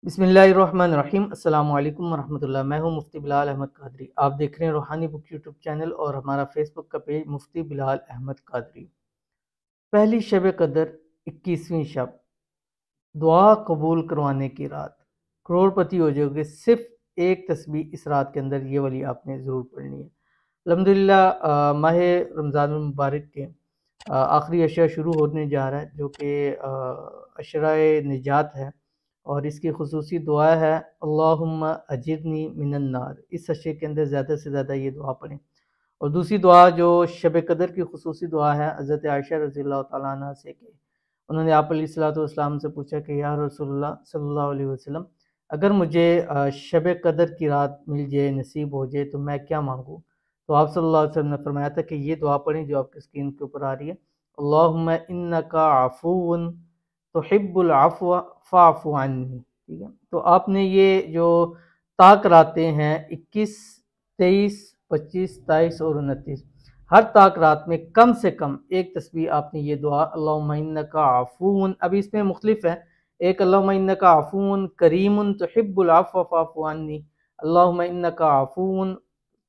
बिस्मिल्लाहिर्रहमानिर्रहीम। अस्सलाम वालेकुम वरहमतुल्लाह। मैं हूं मुफ्ती बिलाल अहमद कादरी। आप देख रहे हैं रूहानी बुक यूट्यूब चैनल और हमारा फेसबुक का पेज मुफ्ती बिलाल अहमद कादरी। पहली शब कदर 21वीं शब, दुआ कबूल करवाने की रात, करोड़पति हो जाओगे। सिर्फ एक तस्बीह इस रात के अंदर ये वाली आपने ज़रूर पढ़नी है। अल्हम्दुलिल्लाह माह रमज़ान मुबारक के आखिरी अशरा शुरू होने जा रहा है, जो कि अशराए निजात है, और इसकी खुसूसी दुआ है अल्लाहुम्मा अजिरनी मिनन नार। इस अशरे के अंदर ज़्यादा से ज़्यादा ये दुआ पढ़ें। और दूसरी दुआ जो शब कदर की खुसूसी दुआ है, हज़रत आयशा रज़ियल्लाहु तआला अन्हा से कि उन्होंने आप अलैहिस्सलाम से पूछा कि या रसूलल्लाह सल्लल्लाहु अलैहि वसल्लम, अगर मुझे शब कदर की रात मिल जाए, नसीब हो जाए, तो मैं क्या मांगूँ? तो आप सल्लल्लाहु अलैहि वसल्लम ने फरमाया था कि ये दुआ पढ़ें जो आपकी स्क्रीन के ऊपर आ रही है, अल्लाहुम्मा इन्नका अफ़ुव्वुन तुहिब्बुल अफ़्व फ़अफ़ु अन्नी। ठीक है, तो आपने ये जो ताक रातें हैं 21, 23, 25, 27 और 29, हर ताक रात में कम से कम एक तस्बीह आपने ये दुआ अल्लाहुम्मा इन्नका अफ़ुव्वुन, अभी इसमें मुख्तलिफ है, एक अल्लाहुम्मा इन्नका अफ़ुव्वुन करीमुन तुहिब्बुल अफ़्व फ़अफ़ु अन्नी, अल्लाहुम्मा इन्नका अफ़ुव्वुन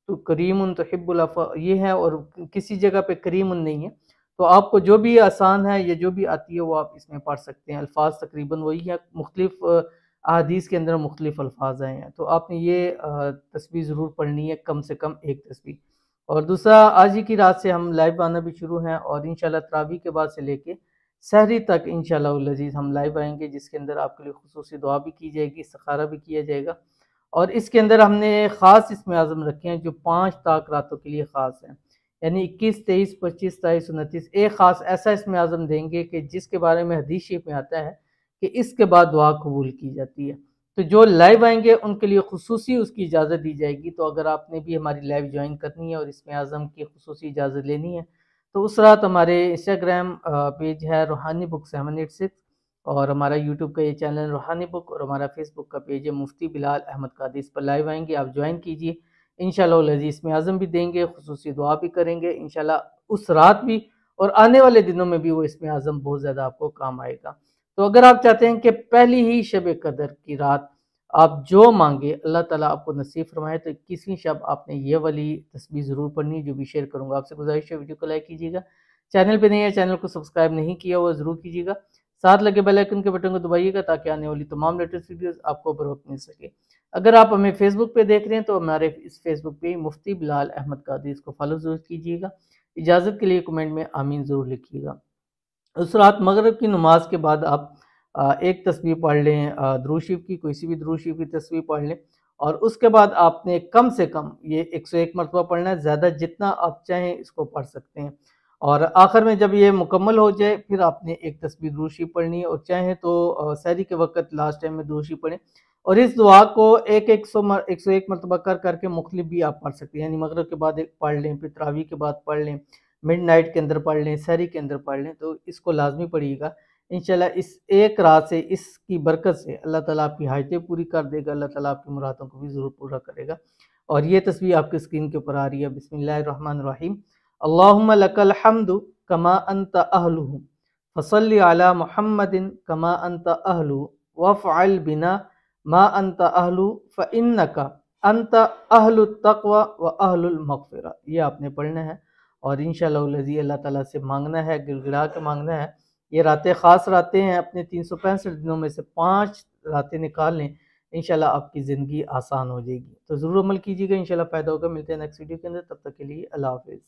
तो करीमुन तुहिब्बुल अफ़्व ये है, और किसी जगह पे करीमुन नहीं है। तो आपको जो भी आसान है या जो भी आती है वो आप इसमें पढ़ सकते हैं। अल्फाज तकरीबन वही है, मुख्तलिफ अहादीस के अंदर मुख्तलिफ अल्फाज आए हैं। तो आपने ये तस्बीह ज़रूर पढ़नी है, कम से कम एक तस्बीह। और दूसरा, आज ही की रात से हम लाइव आना भी शुरू हैं, और इंशाल्लाह तरावी के बाद से लेके सहरी तक इंशाल्लाह उल अज़ीज़ हम लाइव आएंगे, जिसके अंदर आपके लिए खुसूसी दुआ भी की जाएगी, इस्तिखारा भी किया जाएगा। और इसके अंदर हमने ख़ास इसमें आज़म रखे हैं जो 5 ताक रातों के लिए ख़ास हैं, यानी 21, 23, 25, 27, 29। एक ख़ास ऐसा इसमें आज़म देंगे कि जिसके बारे में हदीस शरीफ में आता है कि इसके बाद दुआ कबूल की जाती है। तो जो लाइव आएंगे उनके लिए खुसूसी उसकी इजाज़त दी जाएगी। तो अगर आपने भी हमारी लाइव ज्वाइन करनी है और इसमें आज़म की खुसूसी इजाज़त लेनी है, तो उस रात हमारे इंस्टाग्राम पेज है रूहानी बुक 786, और हमारा यूट्यूब का ये चैनल रूहानी बुक, और हमारा फेसबुक का पेज है मुफ्ती बिलाल अहमद कादरी। इस पर लाइव आएंगे, आप ज्वाइन कीजिए। इंशाल्लाह अज़ीज़ इसमें आज़म भी देंगे, खुसूसी दुआ भी करेंगे इंशाल्लाह उस रात भी, और आने वाले दिनों में भी वो इसमें आज़म बहुत ज़्यादा आपको काम आएगा। तो अगर आप चाहते हैं कि पहली ही शब कदर की रात आप जो मांगे अल्लाह ताला आपको नसीब फरमाए, तो 21वीं शब आपने ये वाली तस्बीह ज़रूर पढ़नी, जो भी शेयर करूँगा। आपसे गुजारिश है वीडियो को लाइक कीजिएगा, चैनल पे नहीं है चैनल को सब्सक्राइब नहीं किया हुआ ज़रूर कीजिएगा, साथ लगे बेल आइकन के बटन को दबाइएगा ताकि आने वाली तमाम लेटेस्ट वीडियोस आपको बर वक्त मिल सके। अगर आप हमें फेसबुक पे देख रहे हैं तो हमारे इस फेसबुक पे मुफ्ती बिलाल अहमद कादरी, इसको फॉलो ज़रूर कीजिएगा। इजाज़त के लिए कमेंट में आमीन ज़रूर लिखिएगा। उस रात मगरिब की नमाज के बाद आप एक तस्बीह पढ़ लें, दुरूद शरीफ की, कोई सी भी दुरूद शरीफ की तस्बीह पढ़ लें, और उसके बाद आपने कम से कम ये 101 मरतबा पढ़ना है। ज़्यादा जितना आप चाहें इसको पढ़ सकते हैं। और आखिर में जब ये मुकम्मल हो जाए फिर आपने एक तस्बीह दुरूद शरीफ पढ़नी है, और चाहें तो सहरी के वक्त लास्ट टाइम में दुरूद शरीफ पढ़ें। और इस दुआ को 101 मरतबा कर करके मुख्तलिफ भी आप पढ़ सकते हैं, यानी मगरिब के बाद एक पढ़ लें, फिर तरावी के बाद पढ़ लें, मिडनाइट के अंदर पढ़ लें, सहरी के अंदर पढ़ लें। तो इसको लाजमी पढ़िएगा। इंशाल्लाह इस एक रात से, इसकी बरकत से अल्लाह ताला आपकी हाजतें पूरी कर देगा, अल्लाह ताला आपकी मुरादों को भी ज़रूर पूरा करेगा। और ये तस्बीह आपकी स्क्रीन के ऊपर आ रही है, बिस्मिल्लाहिर्रहमानिर्रहीम, अल्लाहुम्मा लकल हम्दु कमा अंत अहलुहु फसल्लि अला मुहम्मदिन कमा अंत अहलु वफ़अल बिना मा अंत अहलु फ़इन्नका अंत अहलु तक़वा व अहलुल मग़फ़िरा। ये आपने पढ़ना है, और इंशाअल्लाह अल्लाह ताला से मांगना है, गिड़गिड़ा के मांगना है। ये रातें ख़ास रातें हैं, अपने 365 दिनों में से 5 रातें निकाल लें, इंशाल्लाह आपकी ज़िंदगी आसान हो जाएगी। तो ज़रूर अमल कीजिएगा, इंशाल्लाह फ़ायदा होगा। मिलते हैं नेक्स्ट वीडियो के अंदर, तब तक के लिए अल्लाह हाफ़िज़।